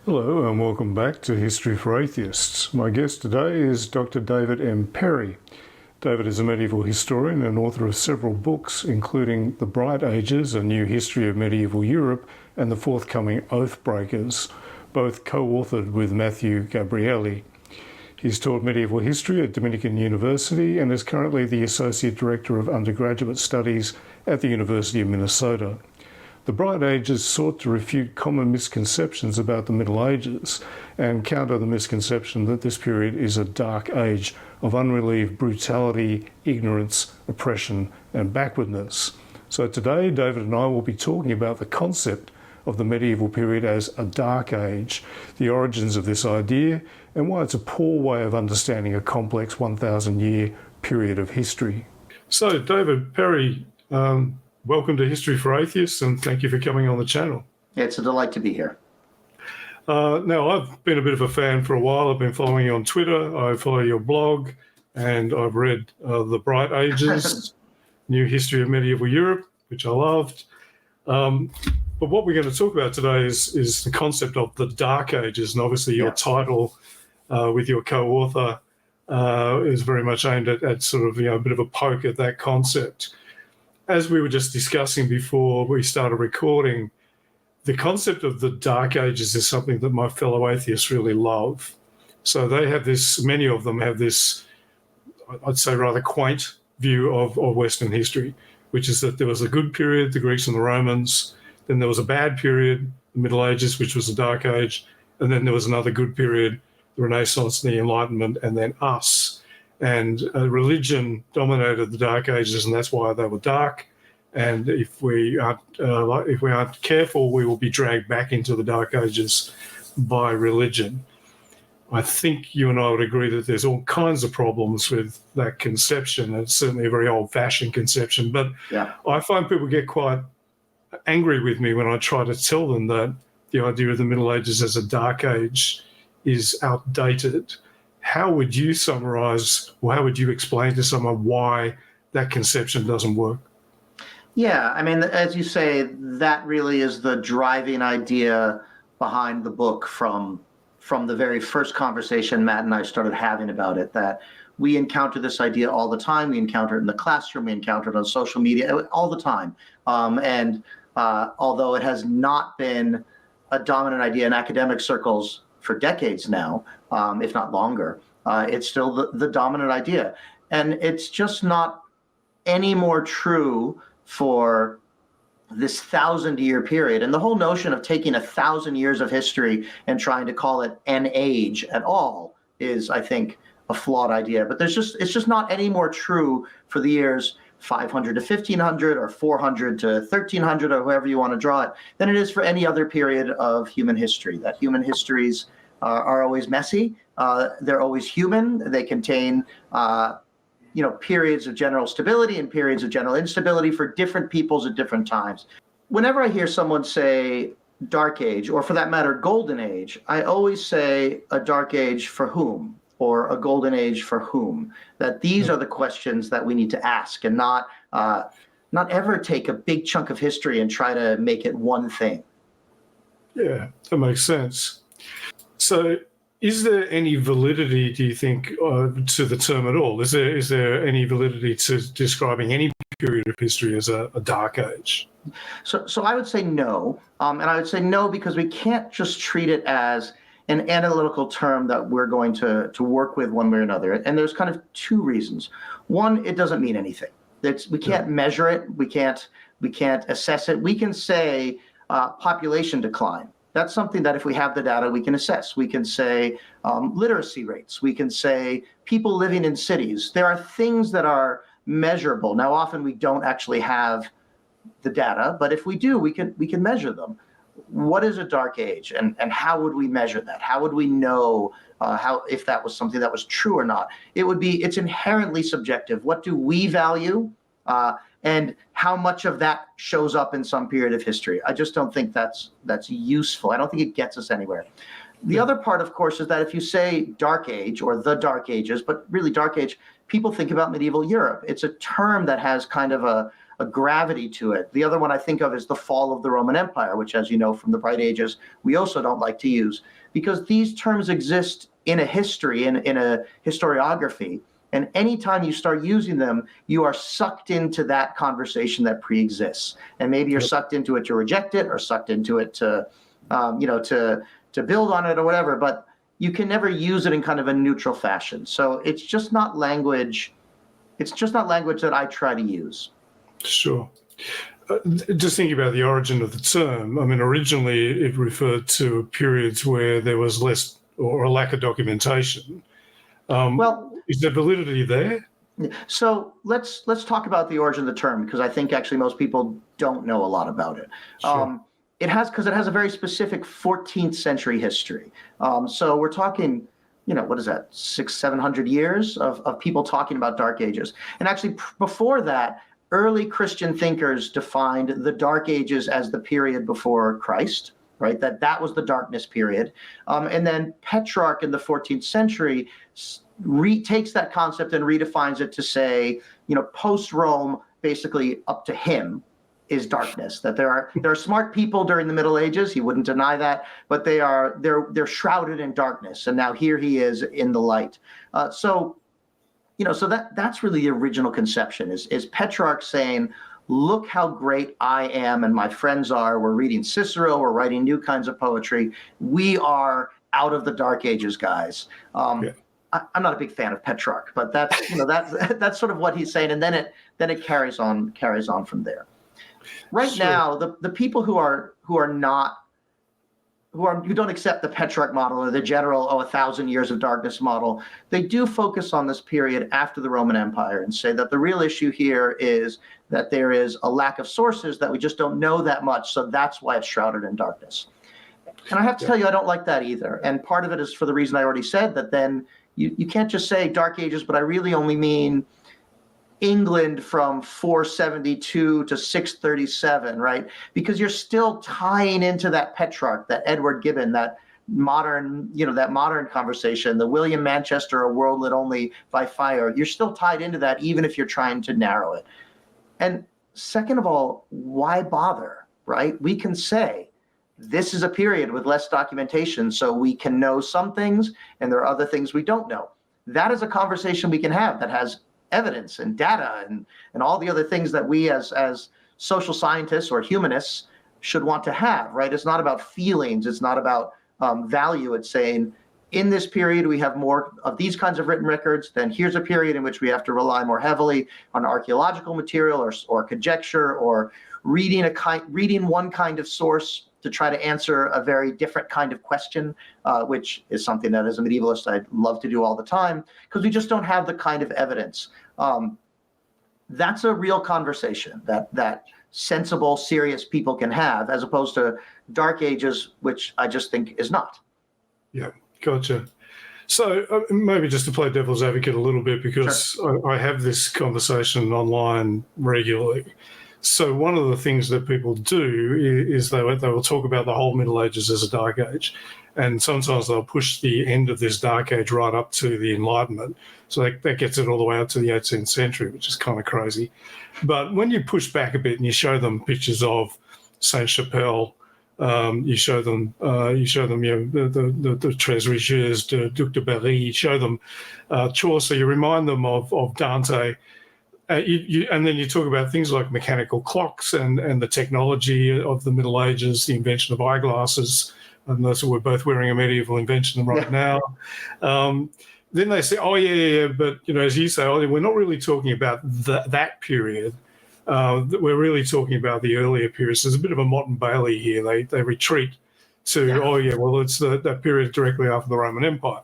Hello and welcome back to History for Atheists. My guest today is Dr. David M. Perry. David is a medieval historian and author of several books, including The Bright Ages, A New History of Medieval Europe, and the forthcoming Oathbreakers, both co-authored with Matthew Gabriele. He's taught medieval history at Dominican University and is currently the Associate Director of Undergraduate Studies at the University of Minnesota. The Bright Ages sought to refute common misconceptions about the Middle Ages and counter the misconception that this period is a dark age of unrelieved brutality, ignorance, oppression, and backwardness. So today, David and I will be talking about the concept of the medieval period as a dark age, the origins of this idea, and why it's a poor way of understanding a complex 1,000-year period of history. So, David Perry, welcome to History for Atheists, and thank you for coming on the channel. It's a delight to be here. Now, I've been a bit of a fan for a while. I've been following you on Twitter. I follow your blog, and I've read The Bright Ages, New History of Medieval Europe, which I loved. But what we're going to talk about today is the concept of the Dark Ages, and obviously your title with your co-author is very much aimed at sort of, a bit of a poke at that concept. As we were just discussing before we started recording, the concept of the Dark Ages is something that my fellow atheists really love. So they have this, many of them have this, I'd say rather quaint view of Western history, which is that there was a good period, the Greeks and the Romans, then there was a bad period, the Middle Ages, which was the Dark Age, and then there was another good period, the Renaissance, the Enlightenment, and then us. And religion dominated the Dark Ages, and that's why they were dark. And if we aren't careful, we will be dragged back into the Dark Ages by religion. I think you and I would agree that there's all kinds of problems with that conception. It's certainly a very old-fashioned conception, but I find people get quite angry with me when I try to tell them that the idea of the Middle Ages as a dark age is outdated. How would you summarize, or how would you explain to someone why that conception doesn't work? Yeah, I mean, as you say, that really is the driving idea behind the book from the very first conversation Matt and I started having about it, that we encounter this idea all the time. We encounter it in the classroom, we encounter it on social media all the time. Although it has not been a dominant idea in academic circles for decades now, if not longer, it's still the dominant idea. And it's just not any more true for this 1,000-year period. And the whole notion of taking 1,000 years of history and trying to call it an age at all is, I think, a flawed idea. But it's just not any more true for the years 500 to 1500 or 400 to 1300 or however you want to draw it than it is for any other period of human history. That human histories are always messy. They're always human. They contain periods of general stability and periods of general instability for different peoples at different times. Whenever I hear someone say Dark Age, or for that matter, Golden Age, I always say a Dark Age for whom, or a Golden Age for whom. That these are the questions that we need to ask, and not ever take a big chunk of history and try to make it one thing. Yeah, that makes sense. So is there any validity, do you think, to the term at all? Is there any validity to describing any period of history as a dark age? So I would say no. And I would say no because we can't just treat it as an analytical term that we're going to work with one way or another. And there's kind of two reasons. One, it doesn't mean anything. We can't measure it. We can't assess it. We can say population decline. That's something that if we have the data, we can assess. We can say literacy rates. We can say people living in cities. There are things that are measurable. Now, often we don't actually have the data, but if we do, we can measure them. What is a dark age, and how would we measure that? How would we know if that was something that was true or not? It's inherently subjective. What do we value? And how much of that shows up in some period of history? I just don't think that's useful. I don't think it gets us anywhere. The other part, of course, is that if you say Dark Age or the Dark Ages, but really Dark Age, people think about medieval Europe. It's a term that has kind of a gravity to it. The other one I think of is the fall of the Roman Empire, which, as you know from the Bright Ages, we also don't like to use. because these terms exist in a history, in a historiography. And anytime you start using them, you are sucked into that conversation that pre-exists. And maybe you're sucked into it to reject it, or sucked into it to, to build on it or whatever. But you can never use it in kind of a neutral fashion. So it's just not language. It's just not language that I try to use. Sure. Just thinking about the origin of the term, I mean, originally it referred to periods where there was less or a lack of documentation. Well, is there validity there? So let's talk about the origin of the term, because I think actually most people don't know a lot about it. Sure. It has a very specific 14th century history. So we're talking, what is that, 600-700 years of people talking about Dark Ages. And actually before that, early Christian thinkers defined the Dark Ages as the period before Christ, right? That was the darkness period. And then Petrarch in the 14th century takes that concept and redefines it to say, post-Rome, basically up to him, is darkness. That there are smart people during the Middle Ages, he wouldn't deny that, but they're shrouded in darkness, and now here he is in the light. So that's really the original conception, is Petrarch saying, look how great I am and my friends are. We're reading Cicero, we're writing new kinds of poetry. We are out of the Dark Ages, guys. I'm not a big fan of Petrarch, but that's sort of what he's saying, and then it carries on from there. Right now, the people who don't accept the Petrarch model or the general 1,000 years of darkness model, they do focus on this period after the Roman Empire and say that the real issue here is that there is a lack of sources, that we just don't know that much, so that's why it's shrouded in darkness. And I have to tell you, I don't like that either. And part of it is for the reason I already said, that then you can't just say Dark Ages, but I really only mean England from 472 to 637, right? Because you're still tying into that Petrarch, that Edward Gibbon, that modern conversation, the William Manchester, A World Lit Only by Fire. You're still tied into that, even if you're trying to narrow it. And second of all, why bother, right? We can say this is a period with less documentation, so we can know some things, and there are other things we don't know. That is a conversation we can have that has evidence and data and all the other things that we as social scientists or humanists should want to have, right? It's not about feelings. It's not about value. It's saying, in this period, we have more of these kinds of written records. Then here's a period in which we have to rely more heavily on archaeological material or conjecture, or reading one kind of source to try to answer a very different kind of question, which is something that as a medievalist I'd love to do all the time, because we just don't have the kind of evidence. That's a real conversation that sensible, serious people can have, as opposed to Dark Ages, which I just think is not. Yeah, gotcha. So maybe just to play devil's advocate a little bit, because sure. I have this conversation online regularly. So one of the things that people do is they will talk about the whole Middle Ages as a dark age. And sometimes they'll push the end of this dark age right up to the Enlightenment. So that gets it all the way up to the 18th century, which is kind of crazy. But when you push back a bit and you show them pictures of Saint-Chapelle, you show them the Tres Riches, the Duc de Berry, you show them Chaucer, you remind them of Dante. And then you talk about things like mechanical clocks and the technology of the Middle Ages, the invention of eyeglasses, and that's what we're both wearing a medieval invention right now. Then they say, but as you say, we're not really talking about that period. We're really talking about the earlier periods. There's a bit of a Mott and Bailey here. They retreat to, it's that period directly after the Roman Empire.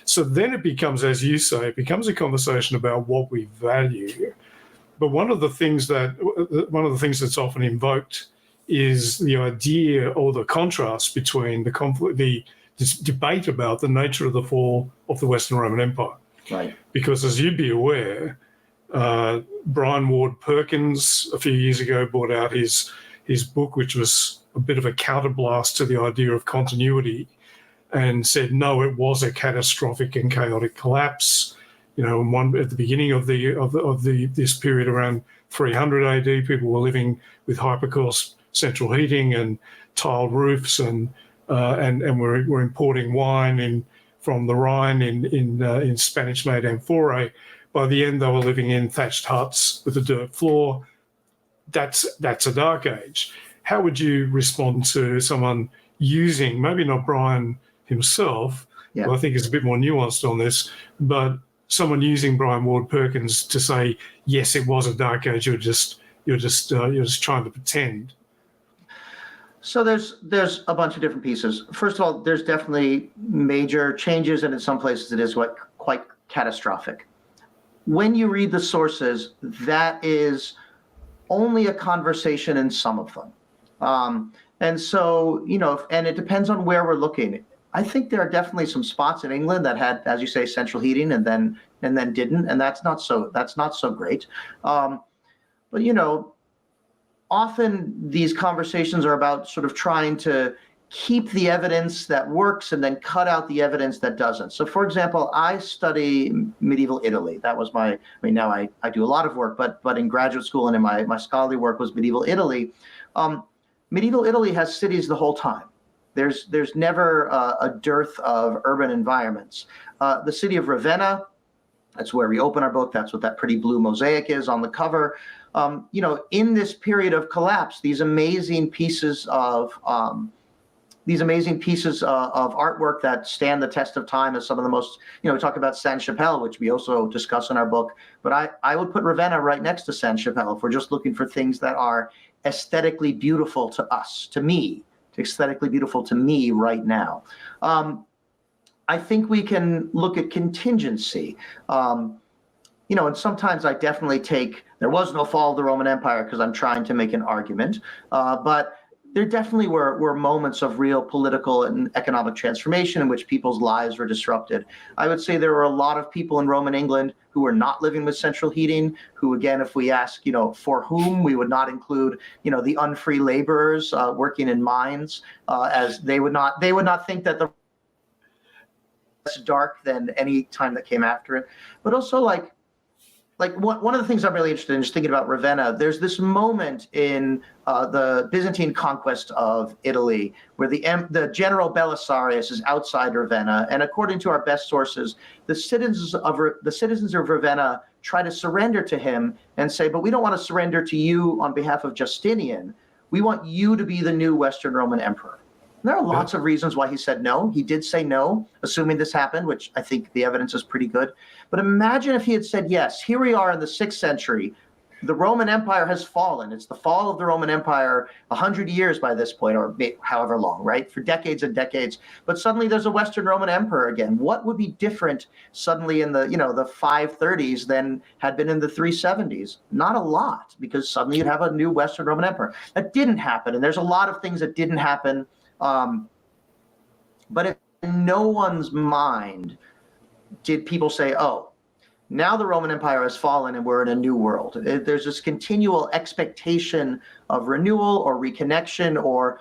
So then it becomes, as you say, a conversation about what we value. But one of the things that's often invoked is the idea or the contrast between this debate about the nature of the fall of the Western Roman Empire. Right. Because as you'd be aware, Brian Ward Perkins a few years ago brought out his book, which was a bit of a counterblast to the idea of continuity, and said, no, it was a catastrophic and chaotic collapse. At the beginning of this period around 300 AD, people were living with hypercourse central heating and tiled roofs and and we're importing wine from the Rhine in Spanish-made amphorae. By the end, they were living in thatched huts with a dirt floor. That's a dark age. How would you respond to someone using, maybe not Brian himself, who I think is a bit more nuanced on this, but someone using Brian Ward Perkins to say, yes, it was a dark age. You're just trying to pretend. So there's a bunch of different pieces. First of all, there's definitely major changes, and in some places it is quite catastrophic. When you read the sources, that is only a conversation in some of them. And so, and it depends on where we're looking. I think there are definitely some spots in England that had, as you say, central heating and then didn't, and that's not so great. But often these conversations are about sort of trying to keep the evidence that works and then cut out the evidence that doesn't. So, for example, I study medieval Italy. That was now I do a lot of work, but in graduate school and in my scholarly work was medieval Italy. Medieval Italy has cities the whole time. There's never a dearth of urban environments. The city of Ravenna, that's where we open our book. That's what that pretty blue mosaic is on the cover. In this period of collapse, these amazing pieces of artwork that stand the test of time as some of the most, we talk about Sainte-Chapelle, which we also discuss in our book, but I would put Ravenna right next to Sainte-Chapelle if we're just looking for things that are aesthetically beautiful to us, to me, aesthetically beautiful to me right now. I think we can look at contingency. And sometimes I definitely there was no fall of the Roman Empire because I'm trying to make an argument, but there definitely were moments of real political and economic transformation in which people's lives were disrupted. I would say there were a lot of people in Roman England who were not living with central heating, who, again, if we ask, for whom, we would not include, the unfree laborers working in mines, as they would not think that the less dark than any time that came after it. But also, like one of the things I'm really interested in is thinking about Ravenna. There's this moment in the Byzantine conquest of Italy where the general Belisarius is outside Ravenna, and according to our best sources, the citizens of Ravenna try to surrender to him and say, "But we don't want to surrender to you on behalf of Justinian. We want you to be the new Western Roman Emperor." And there are lots of reasons why he said no. He did say no, assuming this happened, which I think the evidence is pretty good. But imagine if he had said yes. Here we are in the 6th century. The Roman Empire has fallen. It's the fall of the Roman Empire 100 years by this point, or however long, right? For decades and decades. But suddenly there's a Western Roman Emperor again. What would be different suddenly in the 530s than had been in the 370s? Not a lot, because suddenly you'd have a new Western Roman Emperor. That didn't happen. And there's a lot of things that didn't happen. But if in no one's mind did people say, oh, now the Roman Empire has fallen and we're in a new world. There's this continual expectation of renewal or reconnection or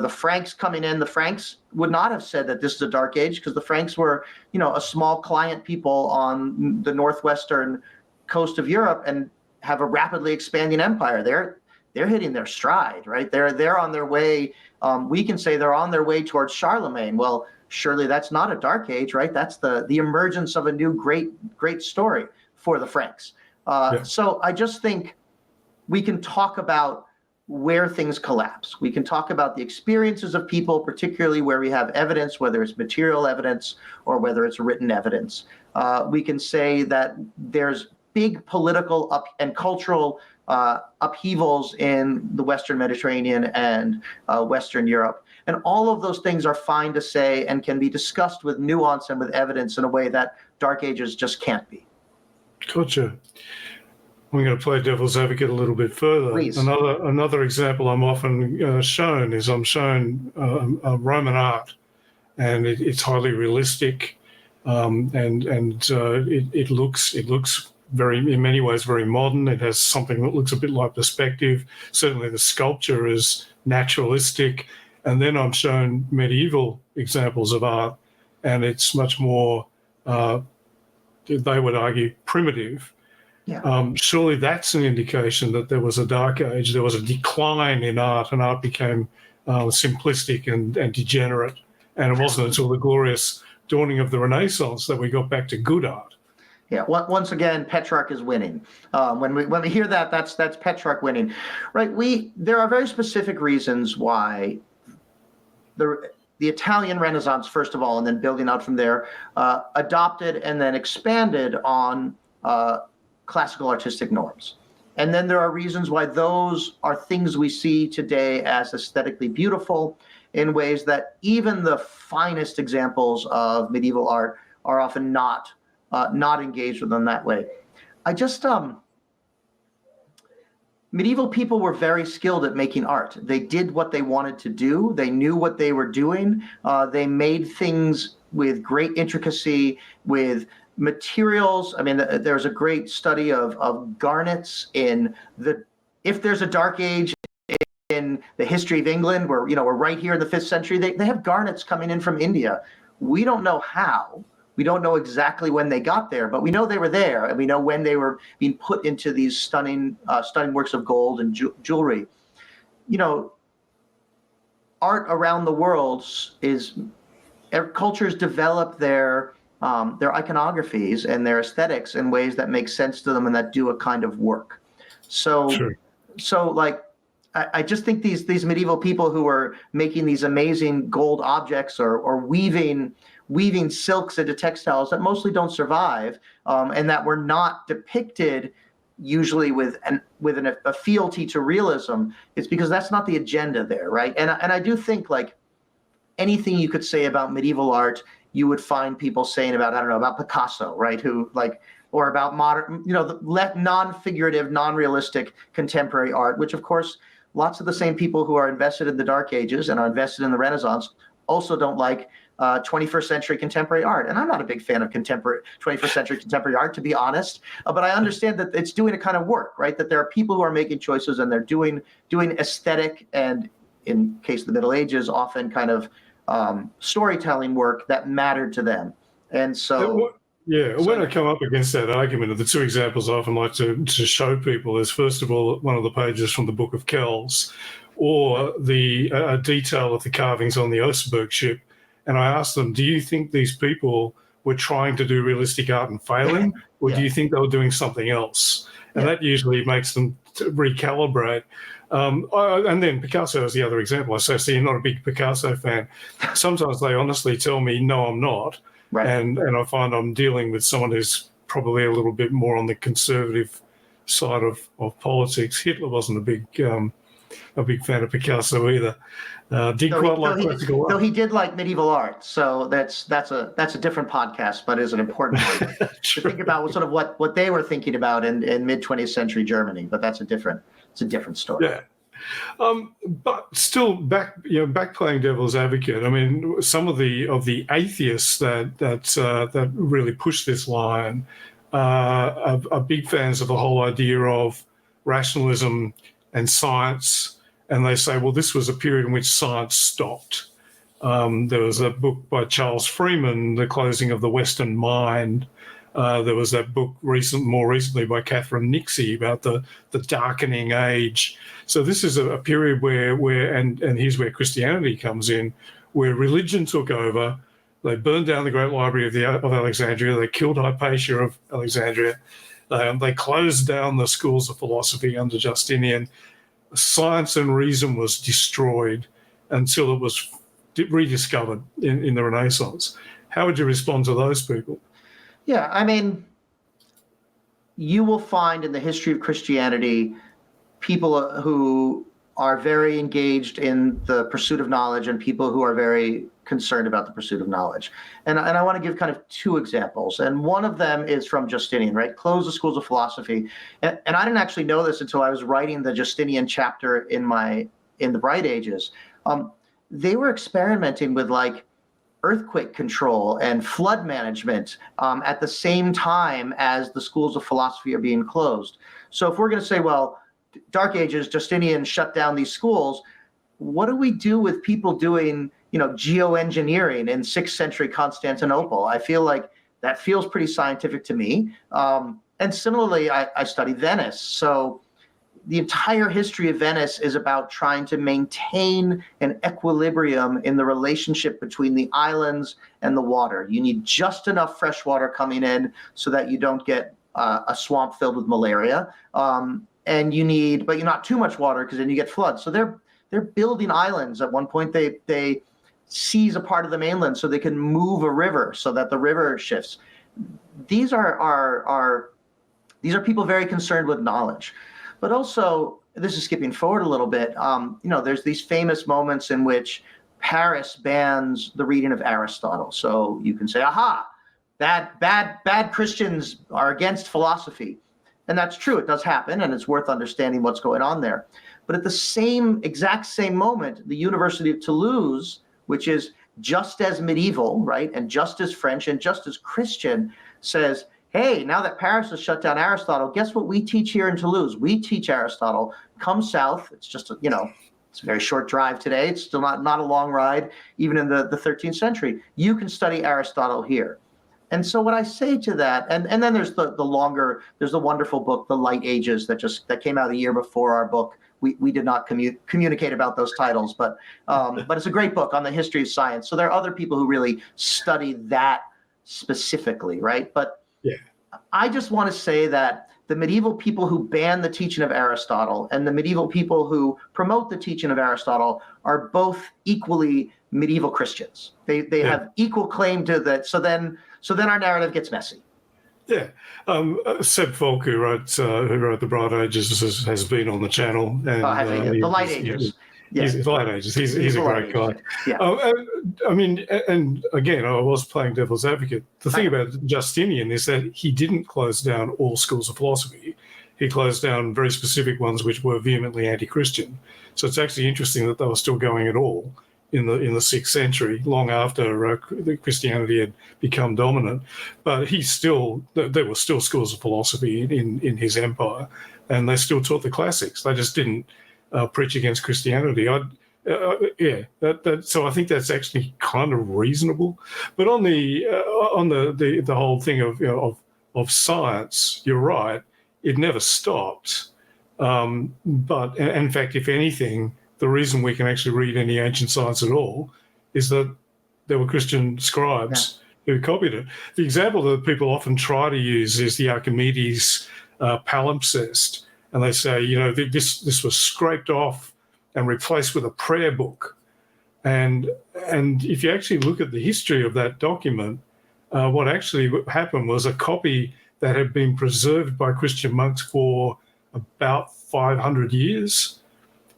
the Franks coming in. The Franks would not have said that this is a dark age because the Franks were, a small client people on the northwestern coast of Europe and have a rapidly expanding empire. They're hitting their stride, right? They're on their way. We can say they're on their way towards Charlemagne. Well, surely that's not a dark age, right? That's the emergence of a new great story for the Franks. So I just think we can talk about where things collapse. We can talk about the experiences of people, particularly where we have evidence, whether it's material evidence or whether it's written evidence. We can say that there's big political and cultural upheavals in the Western Mediterranean and Western Europe. And all of those things are fine to say and can be discussed with nuance and with evidence in a way that dark ages just can't be. Gotcha. I'm going to play devil's advocate a little bit further. Please. Another example I'm often shown is I'm shown Roman art, and it's highly realistic, and it looks very, in many ways, very modern. It has something that looks a bit like perspective. Certainly the sculpture is naturalistic. And then I'm shown medieval examples of art, and it's much more, they would argue, primitive. Yeah. Surely that's an indication that there was a dark age. There was a decline in art, and art became simplistic and degenerate. And it wasn't until the glorious dawning of the Renaissance that we got back to good art. Yeah. Once again, Petrarch is winning. When we hear that, that's Petrarch winning, right? There are very specific reasons why the Italian Renaissance, first of all, and then building out from there, adopted and then expanded on classical artistic norms. And then there are reasons why those are things we see today as aesthetically beautiful in ways that even the finest examples of medieval art are often not engaged with them that way. Medieval people were very skilled at making art. They did what they wanted to do. They knew what they were doing. They made things with great intricacy, with materials. I mean, there's a great study of garnets if there's a dark age in the history of England, where, we're right here in the 5th century, they have garnets coming in from India. We don't know how. We don't know exactly when they got there, but we know they were there, and we know when they were being put into these stunning works of gold and jewelry. Art around the world cultures develop their iconographies and their aesthetics in ways that make sense to them and that do a kind of work. So, Sure. I just think these medieval people who are making these amazing gold objects or weaving silks into textiles that mostly don't survive, and that were not depicted usually with a fealty to realism, it's because that's not the agenda there, right? And I do think, like, anything you could say about medieval art, you would find people saying about, I don't know, about Picasso, right? Or about modern, the non-figurative, non-realistic contemporary art, which of course, lots of the same people who are invested in the Dark Ages and are invested in the Renaissance also don't like 21st century contemporary art. And I'm not a big fan of 21st century contemporary art, to be honest, but I understand that it's doing a kind of work, right? That there are people who are making choices and they're doing aesthetic and, in case of the Middle Ages, often kind of storytelling work that mattered to them. And so... when I come up against that argument, the two examples I often like to show people is, first of all, one of the pages from the Book of Kells, or a detail of the carvings on the Oathbreakers ship. And I ask them, do you think these people were trying to do realistic art and failing, or do you think they were doing something else? And that usually makes them recalibrate. And then Picasso is the other example. I say, you're not a big Picasso fan. Sometimes they honestly tell me, no, I'm not. Right. And I find I'm dealing with someone who's probably a little bit more on the conservative side of politics. Hitler wasn't a big fan of Picasso either. Classical art. Though he did like medieval art, so that's a different podcast, but is an important one to think about sort of what they were thinking about in mid 20th century Germany. But it's a different story. Yeah. But still, playing devil's advocate. I mean, some of the atheists that really push this line are big fans of the whole idea of rationalism and science, and they say, well, this was a period in which science stopped. There was a book by Charles Freeman, The Closing of the Western Mind. There was that book more recently by Catherine Nixie about the darkening age. So this is a period where and here's where Christianity comes in, where religion took over. They burned down the great library of Alexandria. They killed Hypatia of Alexandria. They closed down the schools of philosophy under Justinian. Science and reason was destroyed until it was rediscovered in the Renaissance. How would you respond to those people? Yeah, I mean, you will find in the history of Christianity people who are very engaged in the pursuit of knowledge and people who are very concerned about the pursuit of knowledge. And I want to give kind of two examples. And one of them is from Justinian, right? Close the schools of philosophy. And I didn't actually know this until I was writing the Justinian chapter in the Bright Ages. They were experimenting with like earthquake control and flood management at the same time as the schools of philosophy are being closed. So if we're going to say, well, Dark Ages, Justinian shut down these schools, what do we do with people doing, geoengineering in 6th century Constantinople? I feel like that feels pretty scientific to me. And similarly, I study Venice. So the entire history of Venice is about trying to maintain an equilibrium in the relationship between the islands and the water. You need just enough fresh water coming in so that you don't get a swamp filled with malaria. And you need, but you're not too much water because then you get floods. So they're building islands. At one point, they seize a part of the mainland so they can move a river so that the river shifts. These are people very concerned with knowledge. But also, this is skipping forward a little bit, there's these famous moments in which Paris bans the reading of Aristotle. So you can say, aha, bad Christians are against philosophy. And that's true, it does happen, and it's worth understanding what's going on there. But at the exact same moment, the University of Toulouse, which is just as medieval, right, and just as French and just as Christian, says, hey, now that Paris has shut down Aristotle, guess what we teach here in Toulouse? We teach Aristotle. Come south. It's just, it's a very short drive today. It's still not a long ride, even in the 13th century. You can study Aristotle here. And so what I say to that, and then there's there's the wonderful book, The Light Ages, that came out a year before our book. We did not communicate about those titles, but it's a great book on the history of science. So there are other people who really study that specifically, right? But yeah, I just want to say that the medieval people who ban the teaching of Aristotle and the medieval people who promote the teaching of Aristotle are both equally medieval Christians. They have equal claim to that. So then our narrative gets messy. Yeah. Seb Falk, who wrote The Bright Ages, has been on the channel. And, The Light Ages. He's The Light Ages. He's a great guy. Yeah. I mean, and again, I was playing devil's advocate. The thing about Justinian is that he didn't close down all schools of philosophy. He closed down very specific ones which were vehemently anti-Christian. So it's actually interesting that they were still going at all in the 6th century, long after Christianity had become dominant. But there were still schools of philosophy in his empire, and they still taught the classics. They just didn't preach against Christianity. So I think that's actually kind of reasonable. But on the whole thing of science, you're right. It never stopped. But in fact, if anything, the reason we can actually read any ancient science at all is that there were Christian scribes who copied it. The example that people often try to use is the Archimedes palimpsest. And they say, this was scraped off and replaced with a prayer book. And if you actually look at the history of that document, what actually happened was a copy that had been preserved by Christian monks for about 500 years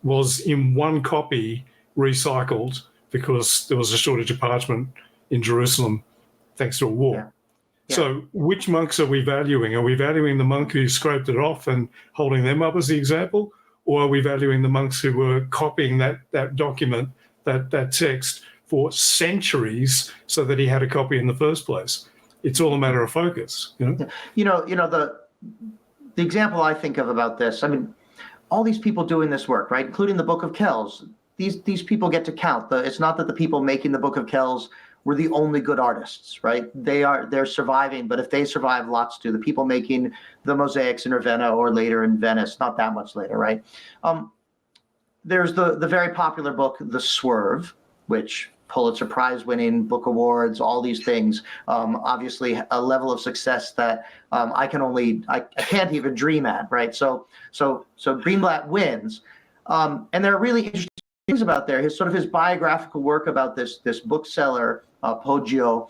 was in one copy recycled because there was a shortage of parchment in Jerusalem thanks to a war. Yeah. Yeah. So which monks are we valuing? Are we valuing the monk who scraped it off and holding them up as the example? Or are we valuing the monks who were copying that document, that text for centuries so that he had a copy in the first place? It's all a matter of focus. The example I think of about this, I mean, all these people doing this work, right, including the Book of Kells, these people get to count. It's not that the people making the Book of Kells were the only good artists, right? They're surviving, but if they survive, lots do. The people making the mosaics in Ravenna or later in Venice, not that much later, right? There's the very popular book, The Swerve, which Pulitzer Prize winning, book awards, all these things. Obviously, a level of success that I can't even dream at, right? So Greenblatt wins, and there are really interesting things about there. His biographical work about this bookseller Poggio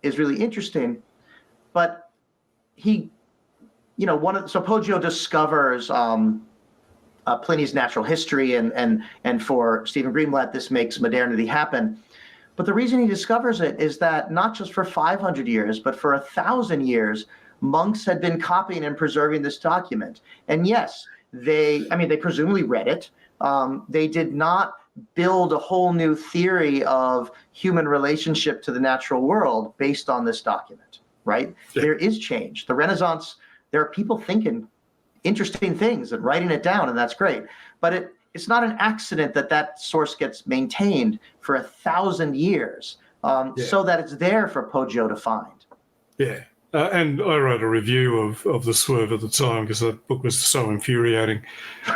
is really interesting, but Poggio discovers Pliny's Natural History, and for Stephen Greenblatt, this makes modernity happen. But the reason he discovers it is that not just for 500 years, but for 1,000 years, monks had been copying and preserving this document. And yes, they presumably read it. They did not build a whole new theory of human relationship to the natural world based on this document, right? Yeah. There is change. The Renaissance, there are people thinking interesting things and writing it down, and that's great. But it's not an accident that source gets maintained for 1,000 years, so that it's there for Poggio to find. Yeah, And I wrote a review of The Swerve at the time because that book was so infuriating,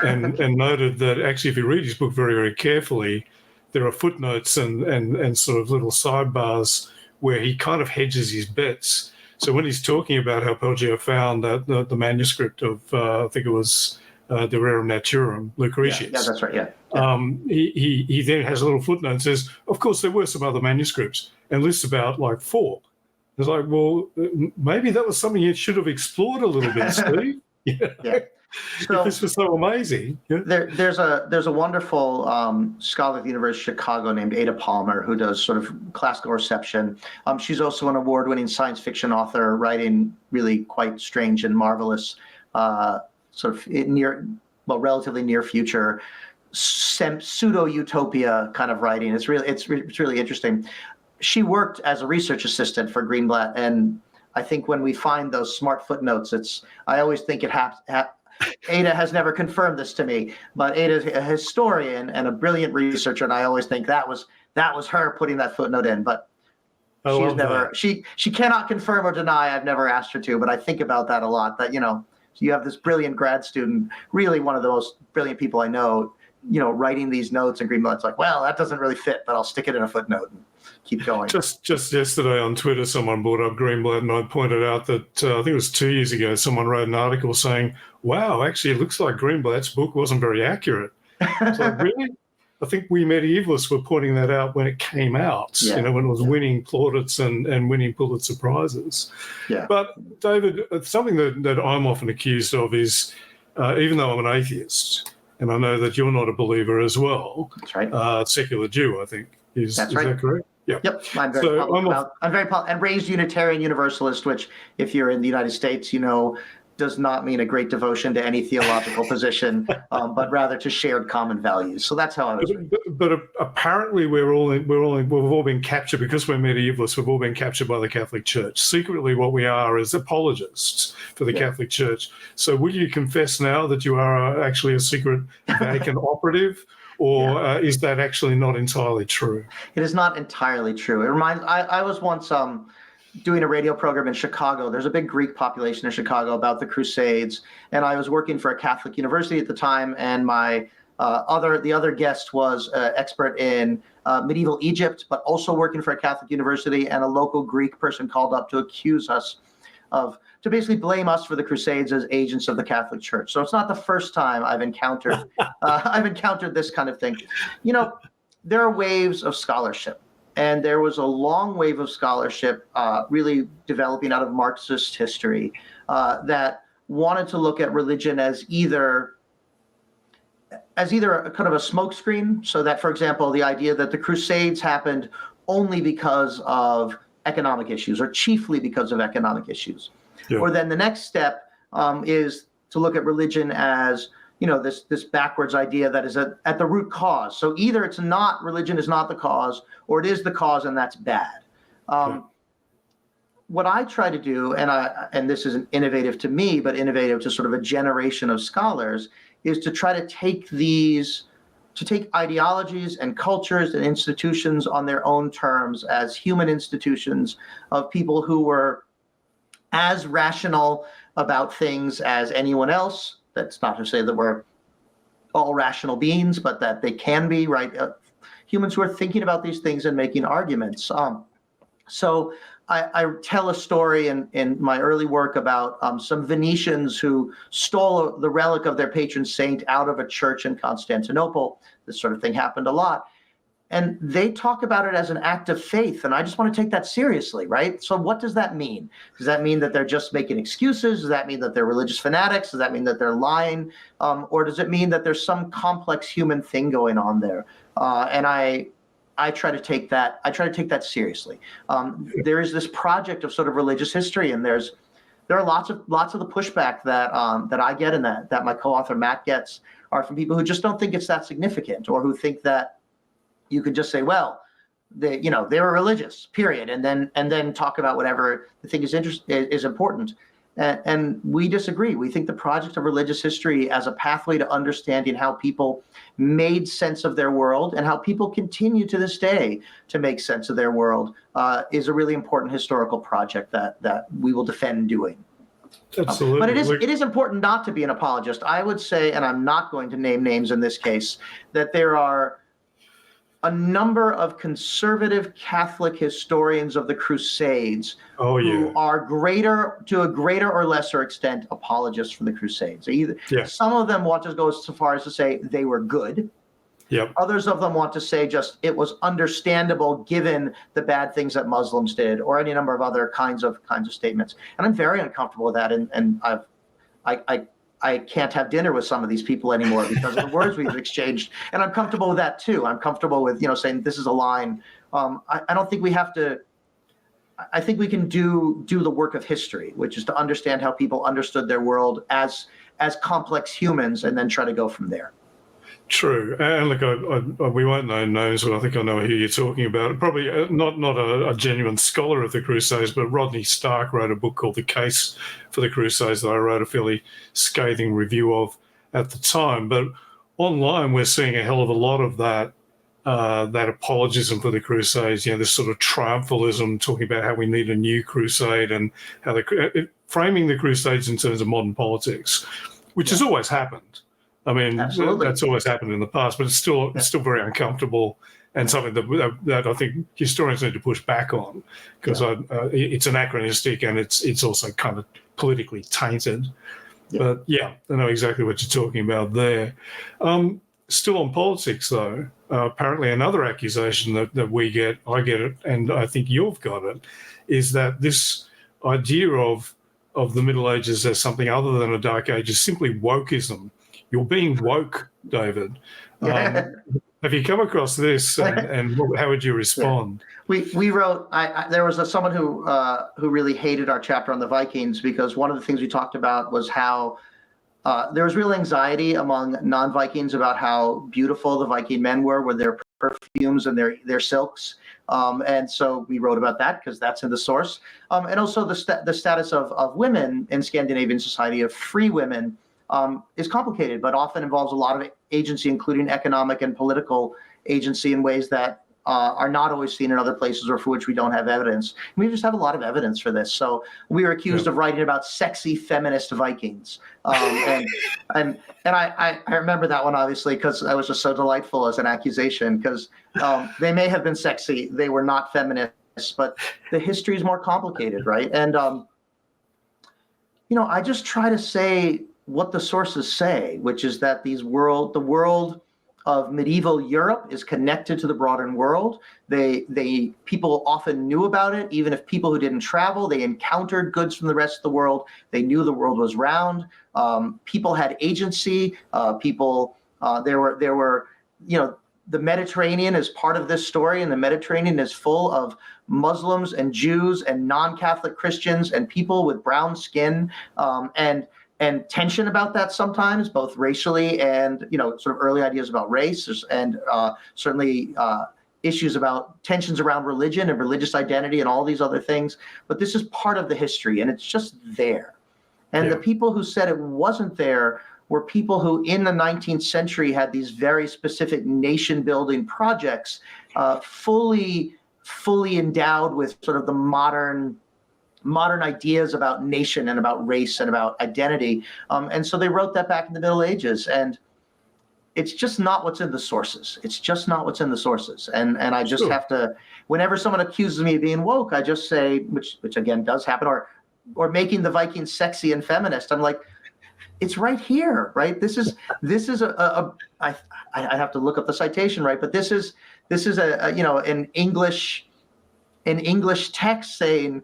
and noted that actually if you read his book very, very carefully, there are footnotes and sort of little sidebars where he kind of hedges his bets. So when he's talking about how Poggio found that the manuscript of, I think it was De Rerum Naturam, Lucretius. Yeah, that's right, yeah. He then has a little footnote and says, of course, there were some other manuscripts, and lists about like 4. It's like, well, maybe that was something you should have explored a little bit, Steve. Yeah. So, if this was so amazing. Yeah. There's a wonderful scholar at the University of Chicago named Ada Palmer who does sort of classical reception. She's also an award-winning science fiction author, writing really quite strange and marvelous, sort of relatively near future, pseudo-utopia kind of writing. It's really interesting. She worked as a research assistant for Greenblatt, and I think when we find those smart footnotes, I always think it Ada has never confirmed this to me, but Ada's a historian and a brilliant researcher, and I always think that was her putting that footnote in. But she's never she cannot confirm or deny. I've never asked her to, but I think about that a lot. That you have this brilliant grad student, really one of the most brilliant people I know, writing these notes, and Greenblatt's like, well, that doesn't really fit, but I'll stick it in a footnote and keep going. Just yesterday on Twitter, someone brought up Greenblatt, and I pointed out that I think it was 2 years ago, someone wrote an article saying, wow, actually, it looks like Greenblatt's book wasn't very accurate. It's like, really? I think we medievalists were pointing that out when it came out, when it was winning plaudits and winning Pulitzer Prizes. Yeah. But, David, something that I'm often accused of is, even though I'm an atheist, and I know that you're not a believer as well. That's right. Secular Jew, I think. Is that correct? Yeah. Yep. I'm very and raised Unitarian Universalist, which, if you're in the United States, does not mean a great devotion to any theological position, but rather to shared common values. So that's how I was. But apparently, we've all been captured because we're medievalists. We've all been captured by the Catholic Church. Secretly, what we are is apologists for the Catholic Church. So, will you confess now that you are actually a secret Vatican operative? Or is that actually not entirely true? It is not entirely true. It reminds. I was once doing a radio program in Chicago. There's a big Greek population in Chicago about the Crusades, and I was working for a Catholic university at the time. And my the other guest was an expert in medieval Egypt, but also working for a Catholic university. And a local Greek person called up to accuse us to basically blame us for the Crusades as agents of the Catholic Church. So it's not the first time I've encountered this kind of thing. There are waves of scholarship, and there was a long wave of scholarship really developing out of Marxist history that wanted to look at religion as either a kind of a smokescreen. So that, for example, the idea that the Crusades happened only because of economic issues, or chiefly because of economic issues. Yeah. Or then the next step is to look at religion as, this backwards idea that is at the root cause. So either religion is not the cause, or it is the cause, and that's bad. What I try to do, and this isn't innovative to me, but innovative to sort of a generation of scholars, is to try to take ideologies and cultures and institutions on their own terms as human institutions of people who were as rational about things as anyone else. That's not to say that we're all rational beings, but that they can be, right? Humans who are thinking about these things and making arguments. So I tell a story in my early work about some Venetians who stole the relic of their patron saint out of a church in Constantinople. This sort of thing happened a lot. And they talk about it as an act of faith. And I just want to take that seriously, right? So what does that mean? Does that mean that they're just making excuses? Does that mean that they're religious fanatics? Does that mean that they're lying? Or does it mean that there's some complex human thing going on there? And I try to take that. I try to take that seriously. There is this project of sort of religious history, and there are lots of the pushback that I get and that my co-author Matt gets are from people who just don't think it's that significant, or who think that you could just say, well, they were religious, period, and then talk about whatever the thing is important. And we disagree. We think the project of religious history as a pathway to understanding how people made sense of their world and how people continue to this day to make sense of their world is a really important historical project that we will defend doing. Absolutely. But it is important not to be an apologist. I would say, and I'm not going to name names in this case, that there are a number of conservative Catholic historians of the Crusades who are to a greater or lesser extent apologists for the Crusades. Some of them want to go so far as to say they were good. Yep. Others of them want to say just it was understandable given the bad things that Muslims did, or any number of other kinds of statements. And I'm very uncomfortable with that. And I can't have dinner with some of these people anymore because of the words we've exchanged. And I'm comfortable with that too. I'm comfortable with, saying this is a line. I don't think we have to. I think we can do the work of history, which is to understand how people understood their world as complex humans, and then try to go from there. True. And look, we won't name names, but I think I know who you're talking about. Probably not a genuine scholar of the Crusades, but Rodney Stark wrote a book called The Case for the Crusades that I wrote a fairly scathing review of at the time. But online, we're seeing a hell of a lot of that apologism for the Crusades, this sort of triumphalism, talking about how we need a new crusade and how framing the Crusades in terms of modern politics, which has always happened. I mean, Absolutely. That's always happened in the past, but it's still very uncomfortable and something that I think historians need to push back on, because it's anachronistic and it's also kind of politically tainted. Yeah. But I know exactly what you're talking about there. Still on politics, though, apparently another accusation that I get it, and I think you've got it, is that this idea of the Middle Ages as something other than a Dark Age is simply wokeism. You're being woke, David. Have you come across this, and how would you respond? Yeah. We wrote. There was someone who really hated our chapter on the Vikings, because one of the things we talked about was how there was real anxiety among non-Vikings about how beautiful the Viking men were with their perfumes and their silks. And so we wrote about that because that's in the source. And also the status of women in Scandinavian society, of free women, is complicated, but often involves a lot of agency, including economic and political agency, in ways that are not always seen in other places, or for which we don't have evidence. And we just have a lot of evidence for this. So we were accused of writing about sexy feminist Vikings. And I remember that one, obviously, because I was just so delightful as an accusation, because they may have been sexy. They were not feminists, but the history is more complicated, right? And, I just try to say what the sources say, which is that the world of medieval Europe is connected to the broader world. People often knew about it, even if people who didn't travel, they encountered goods from the rest of the world. They knew the world was round. People had agency. There were, the Mediterranean is part of this story, and the Mediterranean is full of Muslims and Jews and non-Catholic Christians and people with brown skin, and tension about that sometimes, both racially and, sort of early ideas about race, and certainly issues about tensions around religion and religious identity and all these other things. But this is part of the history, and it's just there. And the people who said it wasn't there were people who in the 19th century had these very specific nation-building projects, fully endowed with sort of the modern ideas about nation and about race and about identity. And so they wrote that back in the Middle Ages, and it's just not what's in the sources. It's just not what's in the sources. And I just have to, whenever someone accuses me of being woke, I just say, which again does happen, or making the Vikings sexy and feminist. I'm like, it's right here, right? This is I have to look up the citation, right? But this is an English text saying,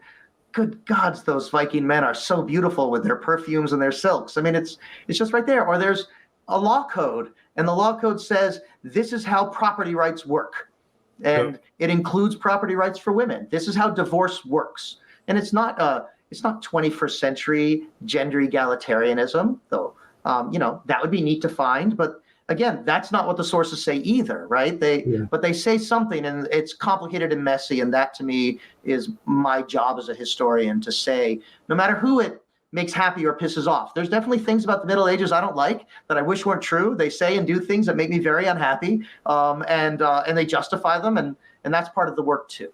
good gods, those Viking men are so beautiful with their perfumes and their silks. I mean, it's just right there. Or there's a law code, and the law code says this is how property rights work, and it includes property rights for women. This is how divorce works, and it's not 21st century gender egalitarianism, though. That would be neat to find, but again, that's not what the sources say either, right? But they say something, and it's complicated and messy, and that to me is my job as a historian, to say, no matter who it makes happy or pisses off. There's definitely things about the Middle Ages I don't like that I wish weren't true. They say and do things that make me very unhappy, and they justify them, and that's part of the work too.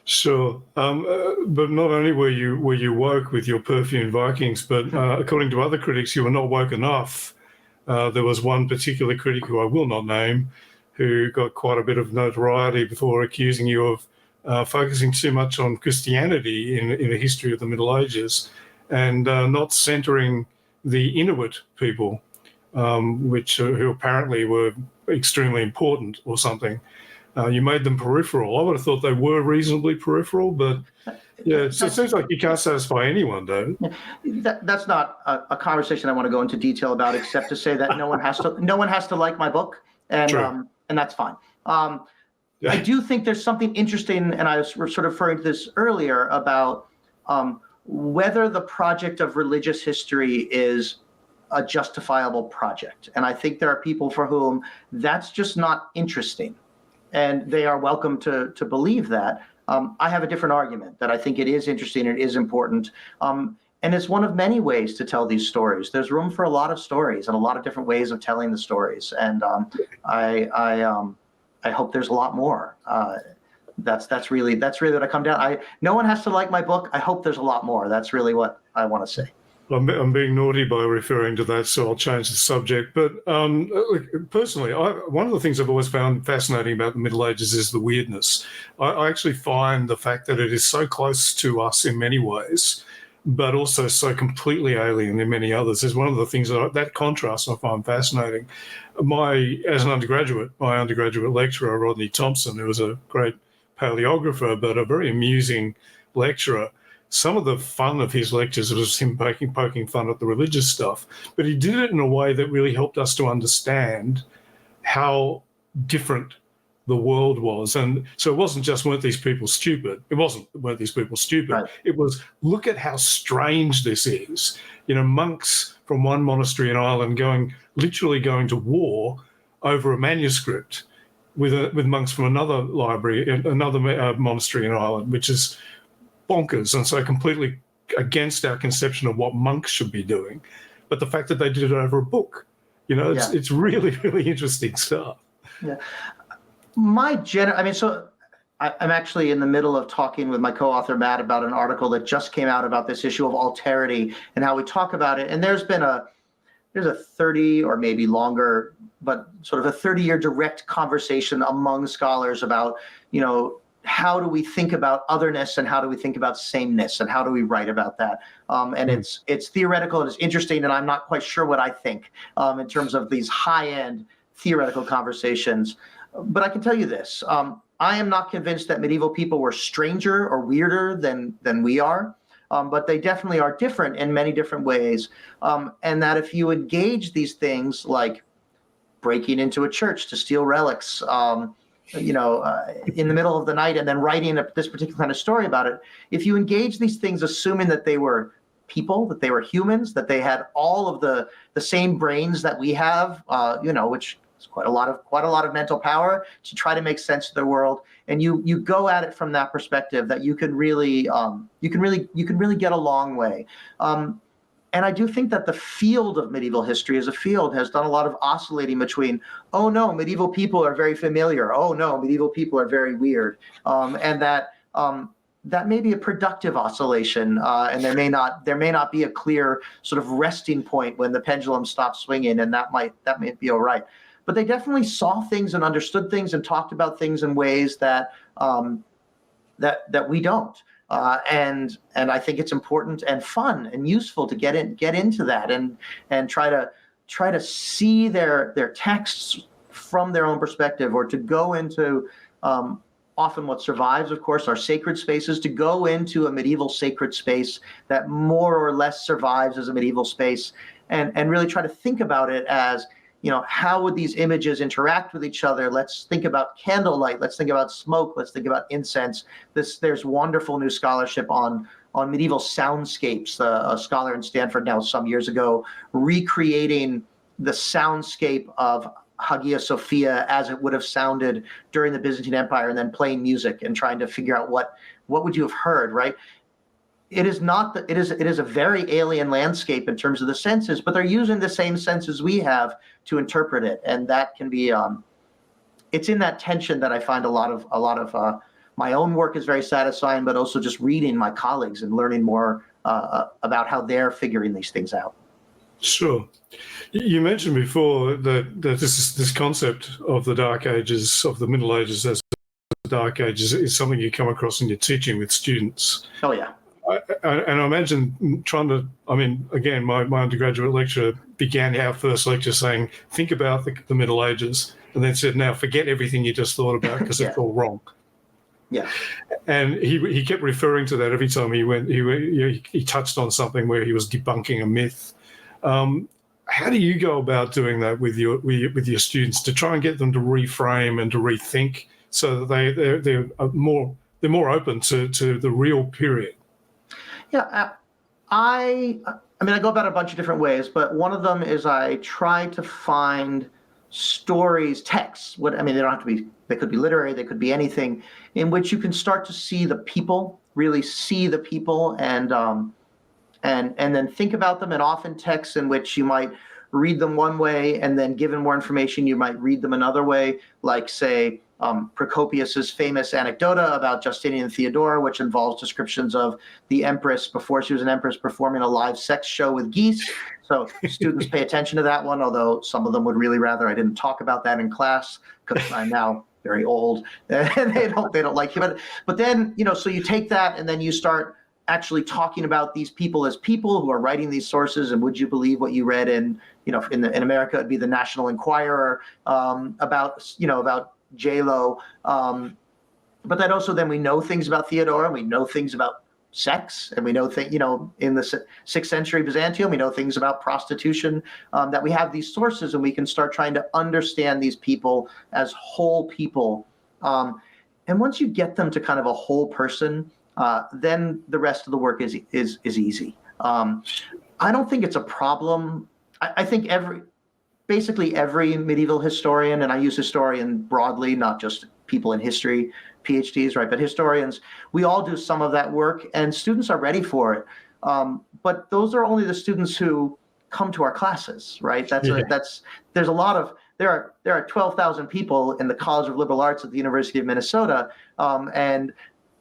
Sure, but not only were you woke with your perfumed Vikings, but according to other critics, you were not woke enough. There was one particular critic who I will not name, who got quite a bit of notoriety before accusing you of focusing too much on Christianity in the history of the Middle Ages, and not centering the Inuit people, who apparently were extremely important or something. You made them peripheral. I would have thought they were reasonably peripheral, but yeah, so it seems like you can't satisfy anyone, though. That's not a conversation I want to go into detail about, except to say that no one has to like my book, and that's fine. I do think there's something interesting, and I was sort of referring to this earlier about whether the project of religious history is a justifiable project. And I think there are people for whom that's just not interesting, and they are welcome to believe that. I have a different argument that I think it is interesting, it is important, and it's one of many ways to tell these stories. There's room for a lot of stories and a lot of different ways of telling the stories, and I hope there's a lot more. That's really what I come down. No one has to like my book. I hope there's a lot more. That's really what I want to say. I'm being naughty by referring to that, so I'll change the subject. But personally, one of the things I've always found fascinating about the Middle Ages is the weirdness. I actually find the fact that it is so close to us in many ways, but also so completely alien in many others, is one of the things that contrast I find fascinating. As an undergraduate, my undergraduate lecturer, Rodney Thompson, who was a great paleographer, but a very amusing lecturer, some of the fun of his lectures was him poking fun at the religious stuff, but he did it in a way that really helped us to understand how different the world was. And so it wasn't just, weren't these people stupid? Weren't these people stupid? Right. It was, look at how strange this is. Monks from one monastery in Ireland literally going to war over a manuscript with monks from another library, another monastery in Ireland, which is bonkers and so completely against our conception of what monks should be doing. But the fact that they did it over a book, it's really, really interesting stuff. Yeah. So I'm actually in the middle of talking with my co-author, Matt, about an article that just came out about this issue of alterity and how we talk about it. And there's a 30 or maybe longer, but sort of a 30-year direct conversation among scholars about, how do we think about otherness and how do we think about sameness and how do we write about that? And it's theoretical and it's interesting, and I'm not quite sure what I think in terms of these high-end theoretical conversations. But I can tell you this, I am not convinced that medieval people were stranger or weirder than we are, but they definitely are different in many different ways. And that if you engage these things like breaking into a church to steal relics, in the middle of the night and then writing this particular kind of story about it, if you engage these things assuming that they were people, that they were humans, that they had all of the same brains that we have, which is quite a lot of mental power to try to make sense of the world, and you go at it from that perspective, that you can really get a long way. And I do think that the field of medieval history as a field has done a lot of oscillating between, oh no, medieval people are very familiar, oh no, medieval people are very weird, and that may be a productive oscillation, and there may not be a clear sort of resting point when the pendulum stops swinging, and that might be all right. But they definitely saw things and understood things and talked about things in ways that we don't. And I think it's important and fun and useful to get into that and try to see their texts from their own perspective, or to go into often what survives, of course, are sacred spaces, to go into a medieval sacred space that more or less survives as a medieval space, and really try to think about it as, how would these images interact with each other? Let's think about candlelight. Let's think about smoke. Let's think about incense. There's wonderful new scholarship on medieval soundscapes. A scholar in Stanford now some years ago recreating the soundscape of Hagia Sophia as it would have sounded during the Byzantine Empire, and then playing music and trying to figure out what would you have heard, right? it is not that it is a very alien landscape in terms of the senses, but they're using the same senses we have to interpret it, and that can be it's in that tension that I find a lot of my own work is very satisfying, but also just reading my colleagues and learning more about how they're figuring these things out. Sure. You mentioned before that this concept of the Dark Ages, of the Middle Ages as the Dark Ages, is something you come across in your teaching with students. Oh, yeah. And I imagine again, my undergraduate lecturer began our first lecture saying, think about the Middle Ages, and then said, now forget everything you just thought about because it's all wrong. Yeah. And he kept referring to that every time he touched on something where he was debunking a myth. How do you go about doing that with your students to try and get them to reframe and to rethink so that they're more open to the real period? Yeah, I go about it a bunch of different ways, but one of them is I try to find stories, texts. They don't have to be. They could be literary. They could be anything in which you can start to see the people, really see the people, and then think about them. And often texts in which you might read them one way, and then given more information, you might read them another way. Like say Procopius's famous anecdota about Justinian and Theodora, which involves descriptions of the empress before she was an empress performing a live sex show with geese. So students pay attention to that one, although some of them would really rather I didn't talk about that in class because I'm now very old and they don't like it. But then, so you take that and then you start actually talking about these people as people who are writing these sources. And would you believe what you read in America, it'd be the National Enquirer about J-Lo. But then we know things about Theodora, and we know things about sex, and we know in the 6th century Byzantium, we know things about prostitution, that we have these sources and we can start trying to understand these people as whole people. And once you get them to kind of a whole person, then the rest of the work is easy. I don't think it's a problem. I think basically every medieval historian, and I use historian broadly, not just people in history, PhDs, right? But historians, we all do some of that work, and students are ready for it. But those are only the students who come to our classes, right? There are 12,000 people in the College of Liberal Arts at the University of Minnesota, and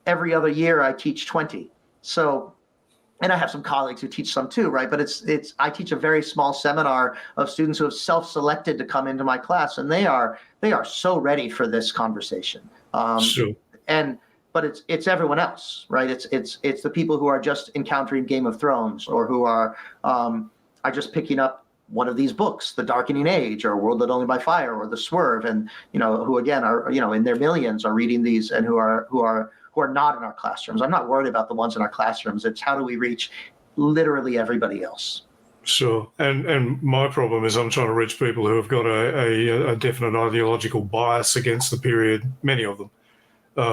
every other year I teach 20. So, and I have some colleagues who teach some too, right? But I teach a very small seminar of students who have self-selected to come into my class, and they are so ready for this conversation. Sure. But it's everyone else, right? It's the people who are just encountering Game of Thrones, or who are just picking up one of these books, The Darkening Age, or World Lit Only by Fire, or The Swerve, and who again are in their millions are reading these, and who are not in our classrooms. I'm not worried about the ones in our classrooms. It's how do we reach literally everybody else. Sure. And my problem is I'm trying to reach people who have got a definite ideological bias against the period, many of them,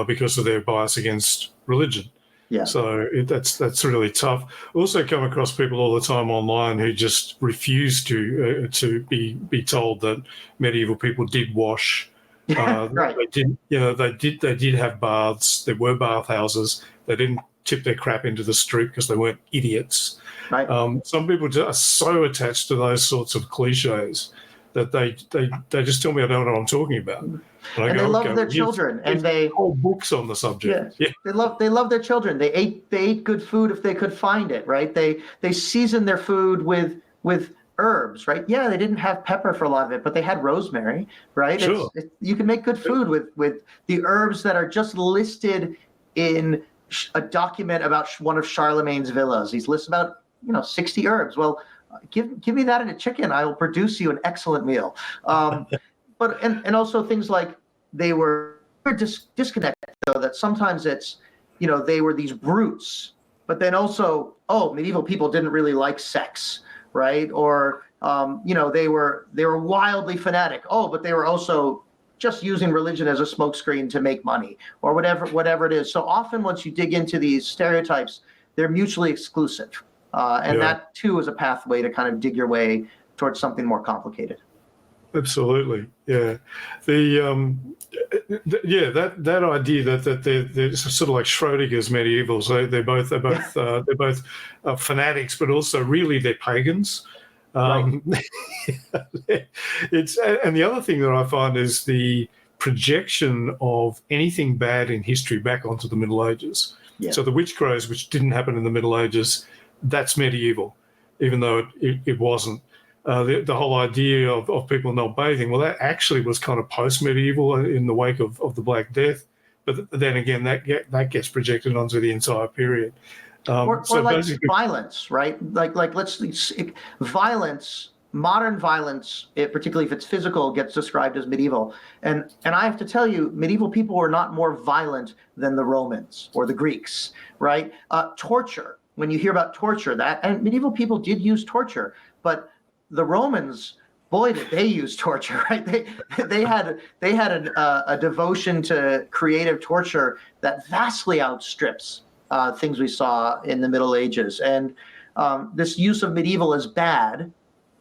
because of their bias against religion. Yeah. So that's really tough. I also come across people all the time online who just refuse to be told that medieval people did wash. Right. They did have baths. There were bathhouses. They didn't tip their crap into the street because they weren't idiots. Right. Some people are so attached to those sorts of cliches that they just tell me I don't know what I'm talking about. And they love their children, and they whole books on the subject. Yeah. They love their children. They ate good food if they could find it, right? They seasoned their food with herbs, right? Yeah, they didn't have pepper for a lot of it, but they had rosemary, right? Sure. You can make good food with the herbs that are just listed in a document about one of Charlemagne's villas. He's lists about 60 herbs. Well, give me that in a chicken. I will produce you an excellent meal. But also things like they were disconnected, though, that sometimes it's they were these brutes, but then also medieval people didn't really like sex, right? Or they were wildly fanatic. But they were also just using religion as a smokescreen to make money, or whatever it is. So often once you dig into these stereotypes, they're mutually exclusive. That too is a pathway to kind of dig your way towards something more complicated. Absolutely, yeah. That idea that they're sort of like Schrodinger's medievals. They're both fanatics, but also really they're pagans. Right. Um, and the other thing that I find is the projection of anything bad in history back onto the Middle Ages. Yeah. So the witch crows, which didn't happen in the Middle Ages, that's medieval, even though it wasn't. The whole idea of people not bathing, well, that actually was kind of post-medieval in the wake of the Black Death. But then again, that gets projected onto the entire period. Or So like basically, violence, right? Like violence, modern violence, particularly if it's physical, gets described as medieval. And I have to tell you, medieval people were not more violent than the Romans or the Greeks, right? Torture. When you hear about torture, and medieval people did use torture, but the Romans, boy, did they use torture, right? They had a devotion to creative torture that vastly outstrips things we saw in the Middle Ages. And this use of medieval is bad.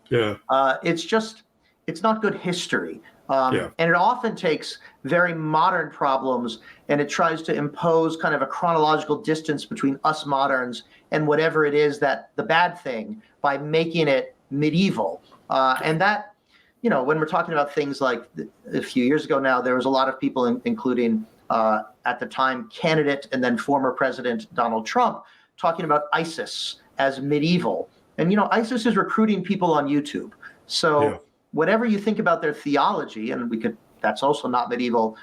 yeah, It's not good history. yeah. And it often takes very modern problems and it tries to impose kind of a chronological distance between us moderns and whatever it is that the bad thing by making it medieval. And that, when we're talking about things like a few years ago now, there was a lot of people, including at the time candidate and then former President Donald Trump, talking about ISIS as medieval. And, ISIS is recruiting people on YouTube. So whatever you think about their theology, and that's also not medieval,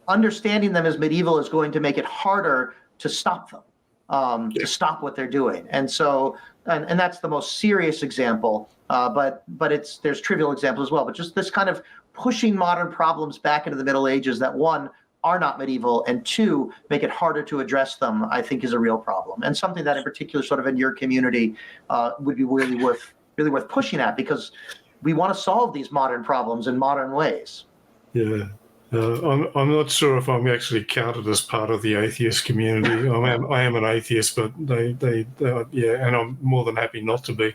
understanding them as medieval is going to make it harder to stop them, to stop what they're doing. And so, and that's the most serious example, but there's trivial examples as well. But just this kind of pushing modern problems back into the Middle Ages that, one, are not medieval, and two, make it harder to address them, I think is a real problem. And something that in particular sort of in your community would be really worth pushing at, because we want to solve these modern problems in modern ways. Yeah. I'm not sure if I'm actually counted as part of the atheist community. I am an atheist, but they and I'm more than happy not to be.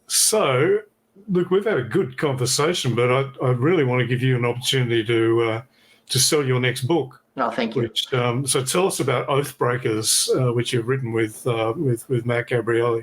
So, look, we've had a good conversation, but I really want to give you an opportunity to sell your next book. No, thank you. So tell us about Oathbreakers, which you've written with Matt Gabriele.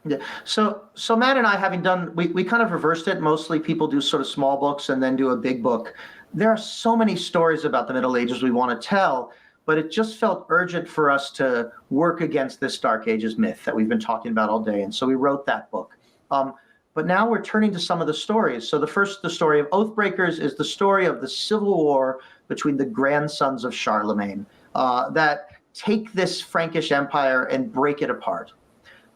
Yeah. So Matt and I, having done, we kind of reversed it. Mostly people do sort of small books and then do a big book. There are so many stories about the Middle Ages we want to tell, but it just felt urgent for us to work against this Dark Ages myth that we've been talking about all day. And so we wrote that book. But now we're turning to some of the stories. So the story of Oathbreakers is the story of the civil war between the grandsons of Charlemagne that take this Frankish empire and break it apart.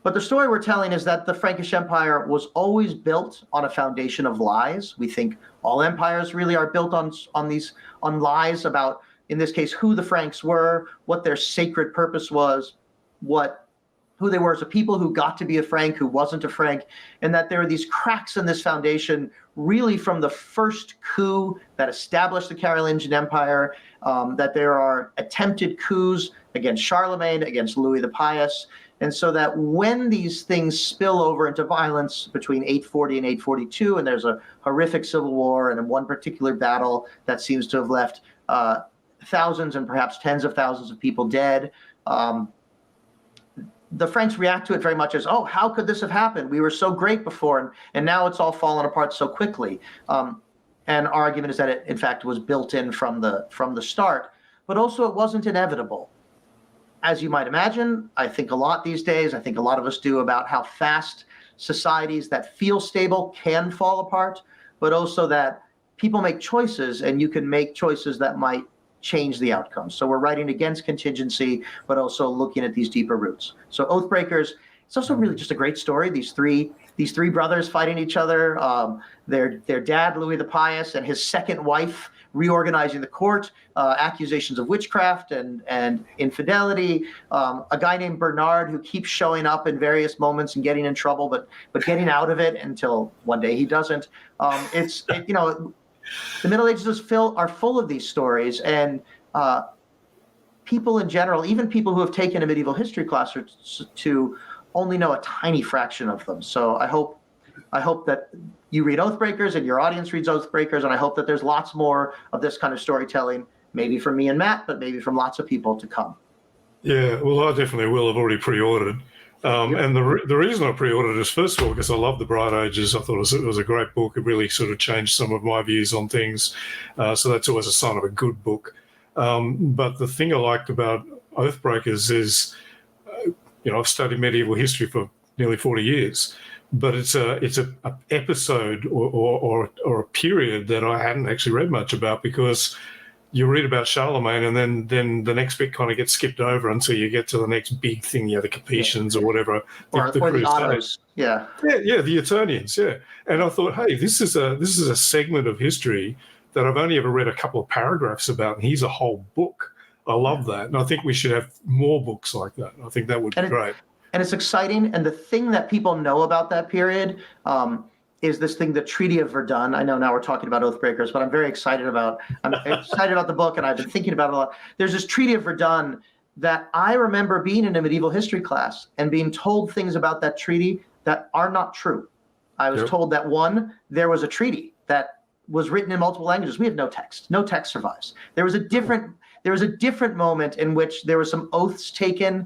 But the story we're telling is that the Frankish Empire was always built on a foundation of lies. We think all empires really are built on lies about, in this case, who the Franks were, what their sacred purpose was, who they were as a people, who got to be a Frank, who wasn't a Frank, and that there are these cracks in this foundation really from the first coup that established the Carolingian Empire, that there are attempted coups against Charlemagne, against Louis the Pious. And so that when these things spill over into violence between 840 and 842, and there's a horrific civil war, and in one particular battle that seems to have left thousands and perhaps tens of thousands of people dead, the Franks react to it very much as, oh, how could this have happened? We were so great before, and now it's all fallen apart so quickly. And our argument is that it, in fact, was built in from the start, but also it wasn't inevitable. As you might imagine, I think a lot these days, I think a lot of us do, about how fast societies that feel stable can fall apart, but also that people make choices, and you can make choices that might change the outcome. So we're writing against contingency, but also looking at these deeper roots. So Oathbreakers, it's also really just a great story. These three brothers fighting each other, their dad, Louis the Pious, and his second wife reorganizing the court, accusations of witchcraft and infidelity, a guy named Bernard who keeps showing up in various moments and getting in trouble, but getting out of it until one day he doesn't. The Middle Ages are full of these stories, and people in general, even people who have taken a medieval history class or two, only know a tiny fraction of them. So I hope I hope that you read Oathbreakers and your audience reads Oathbreakers, and I hope that there's lots more of this kind of storytelling, maybe from me and Matt, but maybe from lots of people to come. Yeah, well, I definitely will. I've already pre-ordered. And the reason I pre-ordered is, first of all, because I love The Bright Ages. I thought it was a great book. It really sort of changed some of my views on things. So that's always a sign of a good book. But the thing I liked about Oathbreakers is, I've studied medieval history for nearly 40 years, but it's a episode or a period that I hadn't actually read much about, because you read about Charlemagne and then the next bit kind of gets skipped over until you get to the next big thing, the Capetians or whatever. Or the Ottos. Yeah, the Eternians, yeah. And I thought, hey, this is a segment of history that I've only ever read a couple of paragraphs about, and here's a whole book. I love that. And I think we should have more books like that. I think that would be great. And it's exciting. And the thing that people know about that period is this thing, the Treaty of Verdun. I know now we're talking about Oathbreakers, but I'm excited about the book, and I've been thinking about it a lot. There's this Treaty of Verdun that I remember being in a medieval history class and being told things about that treaty that are not true. I was told that, one, there was a treaty that was written in multiple languages. We have no text. No text survives. There was a different moment in which there were some oaths taken,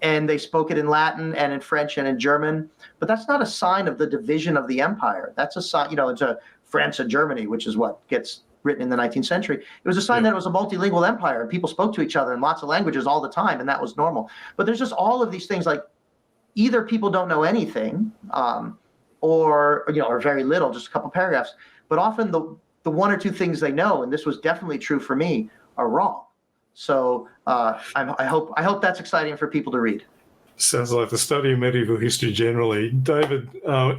and they spoke it in Latin and in French and in German. But that's not a sign of the division of the empire. That's a sign, it's a France and Germany, which is what gets written in the 19th century. It was a sign that it was a multilingual empire, and people spoke to each other in lots of languages all the time, and that was normal. But there's just all of these things, like either people don't know anything, or very little, just a couple paragraphs. But often the one or two things they know, and this was definitely true for me, are wrong. So I hope that's exciting for people to read. Sounds like the study of medieval history generally. David,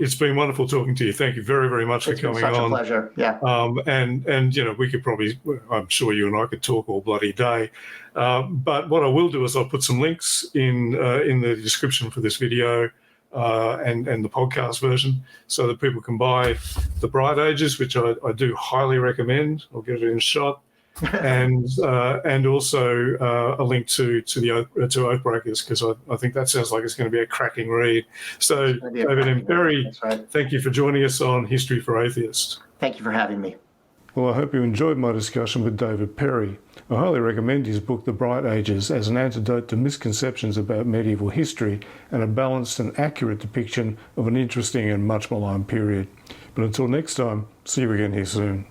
it's been wonderful talking to you. Thank you very, very much for coming on. It's been such a pleasure. Yeah. And we could probably, I'm sure you and I could talk all bloody day. But what I will do is I'll put some links in the description for this video and the podcast version, so that people can buy The Bright Ages, which I do highly recommend. I'll get it in a shot. and also a link to Oathbreakers, because I think that sounds like it's going to be a cracking read. So, David and Perry, thank you for joining us on History for Atheists. Thank you for having me. Well, I hope you enjoyed my discussion with David Perry. I highly recommend his book, The Bright Ages, as an antidote to misconceptions about medieval history and a balanced and accurate depiction of an interesting and much maligned period. But until next time, see you again here soon.